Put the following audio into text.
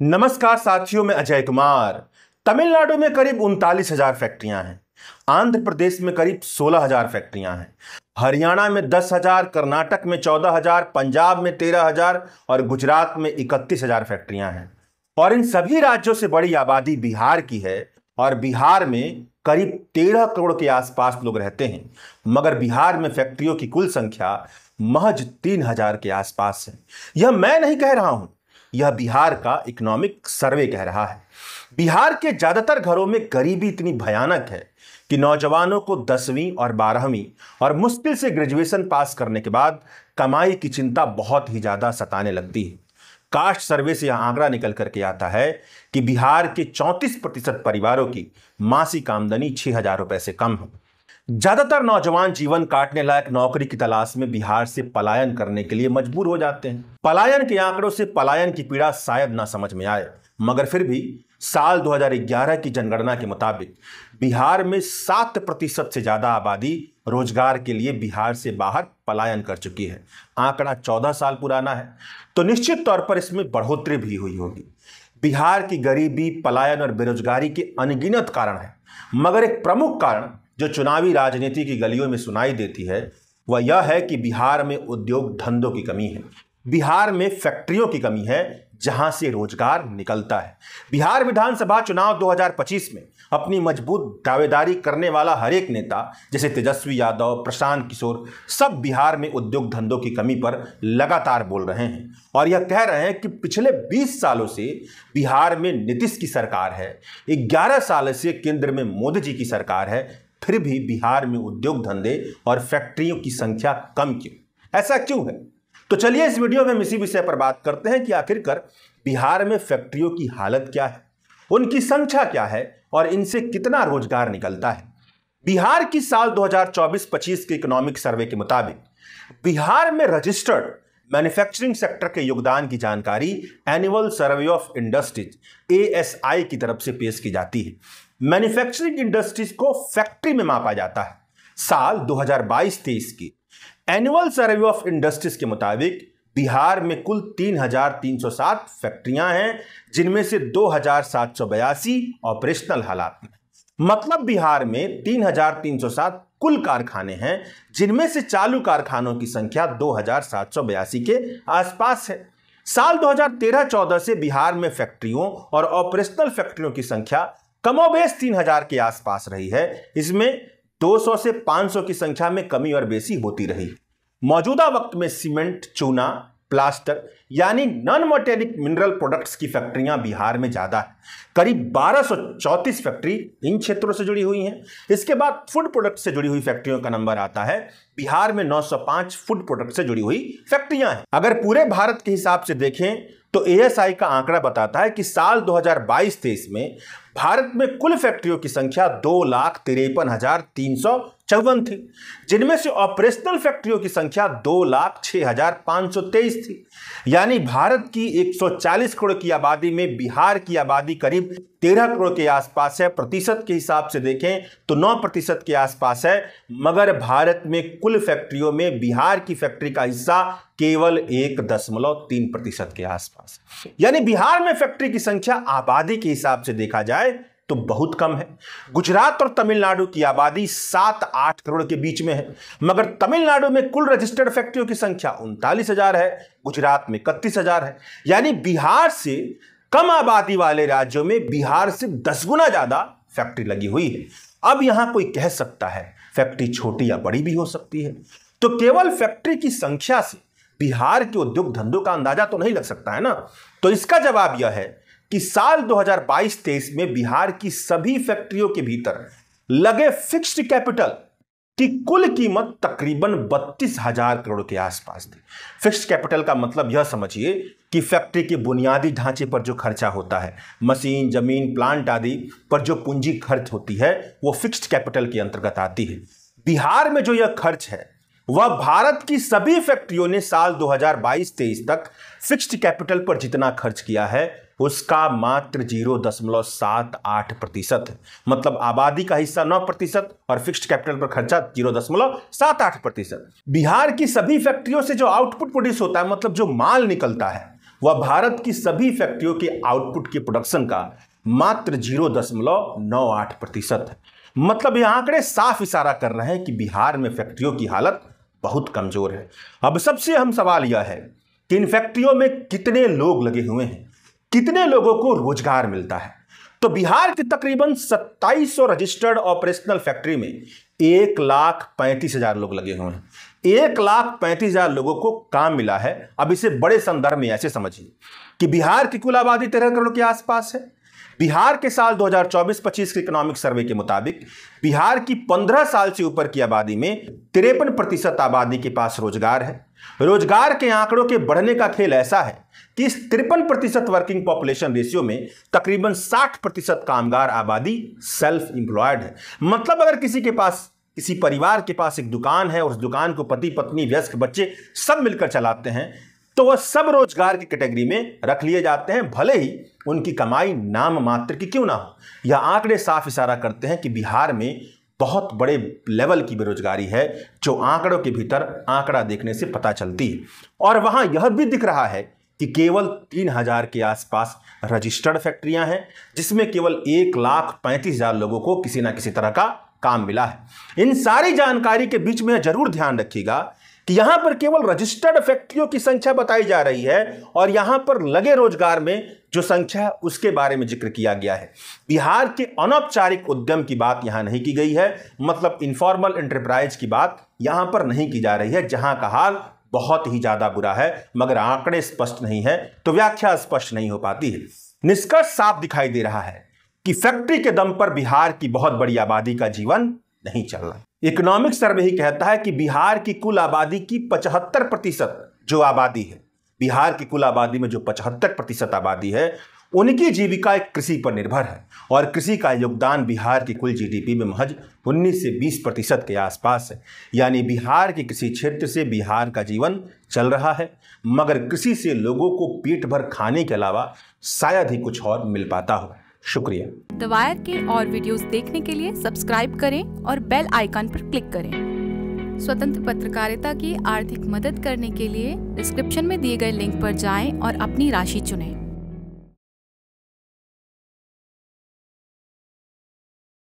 नमस्कार साथियों, मैं अजय कुमार। तमिलनाडु में करीब 39,000 फैक्ट्रियां हैं। आंध्र प्रदेश में करीब 16,000 फैक्ट्रियां हैं। हरियाणा में 10,000, कर्नाटक में 14,000, पंजाब में 13,000 और गुजरात में 31,000 फैक्ट्रियां हैं। और इन सभी राज्यों से बड़ी आबादी बिहार की है और बिहार में करीब 13 करोड़ के आसपास लोग रहते हैं। मगर बिहार में फैक्ट्रियों की कुल संख्या महज 3,000 के आसपास है। यह मैं नहीं कह रहा हूं, यह बिहार का इकोनॉमिक सर्वे कह रहा है। बिहार के ज्यादातर घरों में गरीबी इतनी भयानक है कि नौजवानों को 10वीं और 12वीं और मुश्किल से ग्रेजुएशन पास करने के बाद कमाई की चिंता बहुत ही ज्यादा सताने लगती है। कास्ट सर्वे से यह आंकड़ा निकल करके आता है कि बिहार के 34% परिवारों की मासिक आमदनी 6,000 रुपए से कम है। ज्यादातर नौजवान जीवन काटने लायक नौकरी की तलाश में बिहार से पलायन करने के लिए मजबूर हो जाते हैं। पलायन के आंकड़ों से पलायन की पीड़ा शायद ना समझ में आए, मगर फिर भी साल 2011 की जनगणना के मुताबिक बिहार में 7% से ज्यादा आबादी रोजगार के लिए बिहार से बाहर पलायन कर चुकी है। आंकड़ा 14 साल पुराना है, तो निश्चित तौर पर इसमें बढ़ोतरी भी हुई होगी। बिहार की गरीबी, पलायन और बेरोजगारी के अनगिनत कारण है, मगर एक प्रमुख कारण जो चुनावी राजनीति की गलियों में सुनाई देती है वह यह है कि बिहार में उद्योग धंधों की कमी है। बिहार में फैक्ट्रियों की कमी है जहां से रोजगार निकलता है। बिहार विधानसभा चुनाव 2025 में अपनी मजबूत दावेदारी करने वाला हर एक नेता जैसे तेजस्वी यादव, प्रशांत किशोर, सब बिहार में उद्योग धंधों की कमी पर लगातार बोल रहे हैं और यह कह रहे हैं कि पिछले 20 सालों से बिहार में नीतीश की सरकार है, 11 साल से केंद्र में मोदी जी की सरकार है, फिर भी बिहार में उद्योग धंधे और फैक्ट्रियों की संख्या कम क्यों? ऐसा क्यों है? तो चलिए इस वीडियो में हम इसी विषय पर बात करते हैं कि आखिरकार बिहार में फैक्ट्रियों की हालत क्या है, उनकी संख्या क्या है और इनसे कितना रोजगार निकलता है। बिहार की साल 2024-25 के इकोनॉमिक सर्वे के मुताबिक बिहार में रजिस्टर्ड मैन्युफैक्चरिंग सेक्टर के योगदान की जानकारी annual survey of industries ASI की तरफ से पेश की जाती है। मैन्युफैक्चरिंग इंडस्ट्रीज को फैक्ट्री में मापा जाता है। साल 2022-23 की एनुअल सर्वे ऑफ इंडस्ट्रीज के मुताबिक बिहार में कुल 3,307 फैक्ट्रियां हैं, जिनमें से 2,782 ऑपरेशनल हालात में। मतलब बिहार में 3,307 कुल कारखाने हैं, जिनमें से चालू कारखानों की संख्या 2,782 के आसपास है। साल 2013-14 से बिहार में फैक्ट्रियों और ऑपरेशनल फैक्ट्रियों की संख्या कमोबेश 3,000 के आसपास रही है। इसमें 200 से 500 की संख्या में कमी और बेसी होती रही। मौजूदा वक्त में सीमेंट, चूना, प्लास्टर यानी नॉन मेटेलिक मिनरल प्रोडक्ट्स की फैक्ट्रियां बिहार में ज्यादा है। करीब 1234 फैक्ट्री इन क्षेत्रों से जुड़ी हुई हैं। इसके बाद फूड प्रोडक्ट से जुड़ी हुई फैक्ट्रियों का नंबर आता है। बिहार में 905 फूड प्रोडक्ट से जुड़ी हुई फैक्ट्रियां हैं। अगर पूरे भारत के हिसाब से देखें तो ASI का आंकड़ा बताता है कि साल 2022-23 में भारत में कुल फैक्ट्रियों की संख्या 2,53,354 थी, जिनमें से ऑपरेशनल फैक्ट्रियों की संख्या 2,06,523 थी। यानी भारत की 140 करोड़ की आबादी में बिहार की आबादी करीब 13 करोड़ के आसपास है। प्रतिशत के हिसाब से देखें तो 9% के आसपास है, मगर भारत में कुल फैक्ट्रियों में बिहार की फैक्ट्री का हिस्सा केवल 1.3% के आसपास। यानी बिहार में फैक्ट्री की संख्या आबादी के हिसाब से देखा जाए तो बहुत कम है। गुजरात और तमिलनाडु की आबादी 7-8 करोड़ के बीच में है, मगर तमिलनाडु में कुल रजिस्टर्ड फैक्ट्रियों की संख्या 39,000 है, गुजरात में 31,000 है। यानी बिहार से कम आबादी वाले राज्यों में बिहार से 10 गुना ज्यादा फैक्ट्री लगी हुई है। अब यहां कोई कह सकता है फैक्ट्री छोटी या बड़ी भी हो सकती है, तो केवल फैक्ट्री की संख्या से बिहार के उद्योग धंधों का अंदाजा तो नहीं लग सकता है ना। तो इसका जवाब यह है कि साल 2022-23 में बिहार की सभी फैक्ट्रियों के भीतर लगे फिक्स्ड कैपिटल की कुल कीमत तकरीबन 32,000 करोड़ के आसपास थी। फिक्स्ड कैपिटल का मतलब यह समझिए कि फैक्ट्री के बुनियादी ढांचे पर जो खर्चा होता है, मशीन, जमीन, प्लांट आदि पर जो पूंजी खर्च होती है, वो फिक्स्ड कैपिटल के अंतर्गत आती है। बिहार में जो यह खर्च है वह भारत की सभी फैक्ट्रियों ने साल 2022-23 तक फिक्स्ड कैपिटल पर जितना खर्च किया है उसका मात्र 0.78% है। मतलब आबादी का हिस्सा 9% और फिक्स्ड कैपिटल पर खर्चा 0.78%। बिहार की सभी फैक्ट्रियों से जो आउटपुट प्रोड्यूस होता है, मतलब जो माल निकलता है, वह भारत की सभी फैक्ट्रियों के आउटपुट के प्रोडक्शन का मात्र 0.98% है। मतलब ये आंकड़े साफ इशारा कर रहे हैं कि बिहार में फैक्ट्रियों की हालत बहुत कमजोर है। अब सबसे अहम सवाल यह है कि इन फैक्ट्रियों में कितने लोग लगे हुए हैं, कितने लोगों को रोजगार मिलता है। तो बिहार के तकरीबन 2700 रजिस्टर्ड ऑपरेशनल फैक्ट्री में 1,35,000 लोग लगे हुए हैं। 1,35,000 लोगों को काम मिला है। अब इसे बड़े संदर्भ में ऐसे समझिए कि बिहार की कुल आबादी 13 करोड़ के आसपास है। बिहार के साल 2024-25 के इकोनॉमिक सर्वे के मुताबिक बिहार की 15 साल से ऊपर की आबादी में 53% आबादी के पास रोजगार है। रोजगार के आंकड़ों के बढ़ने का खेल ऐसा है कि इस 53% वर्किंग पॉपुलेशन रेशियो में तकरीबन 60% कामगार आबादी सेल्फ एम्प्लॉयड है। मतलब अगर किसी परिवार के पास एक दुकान है और उस दुकान को पति पत्नी वयस्क बच्चे सब मिलकर चलाते हैं तो वह सब रोजगार की कैटेगरी में रख लिए जाते हैं, भले ही उनकी कमाई नाम मात्र की क्यों ना हो। यह आंकड़े साफ इशारा करते हैं कि बिहार में बहुत बड़े लेवल की बेरोजगारी है, जो आंकड़ों के भीतर आंकड़ा देखने से पता चलती है। और वहां यह भी दिख रहा है कि केवल 3,000 के आसपास रजिस्टर्ड फैक्ट्रियां हैं, जिसमें केवल 1,35,000 लोगों को किसी ना किसी तरह का काम मिला है। इन सारी जानकारी के बीच में जरूर ध्यान रखिएगा कि यहां पर केवल रजिस्टर्ड फैक्ट्रियों की संख्या बताई जा रही है और यहां पर लगे रोजगार में जो संख्या है उसके बारे में जिक्र किया गया है। बिहार के अनौपचारिक उद्यम की बात यहां नहीं की गई है, मतलब इनफॉर्मल एंटरप्राइज की बात यहां पर नहीं की जा रही है, जहां का हाल बहुत ही ज्यादा बुरा है। मगर आंकड़े स्पष्ट नहीं है तो व्याख्या स्पष्ट नहीं हो पाती है। निष्कर्ष साफ दिखाई दे रहा है कि फैक्ट्री के दम पर बिहार की बहुत बड़ी आबादी का जीवन नहीं चल रहा। इकोनॉमिक सर्वे ही कहता है कि बिहार की कुल आबादी की 75% जो आबादी है, बिहार की कुल आबादी में जो 75% आबादी है, उनकी जीविका कृषि पर निर्भर है और कृषि का योगदान बिहार की कुल जीडीपी में महज 19 से 20% के आसपास है। यानी बिहार के कृषि क्षेत्र से बिहार का जीवन चल रहा है, मगर कृषि से लोगों को पेट भर खाने के अलावा शायद ही कुछ और मिल पाता हो। शुक्रिया। द वायर के और वीडियोस देखने के लिए सब्सक्राइब करें और बेल आइकन पर क्लिक करें। स्वतंत्र पत्रकारिता की आर्थिक मदद करने के लिए डिस्क्रिप्शन में दिए गए लिंक पर जाएं और अपनी राशि चुनें।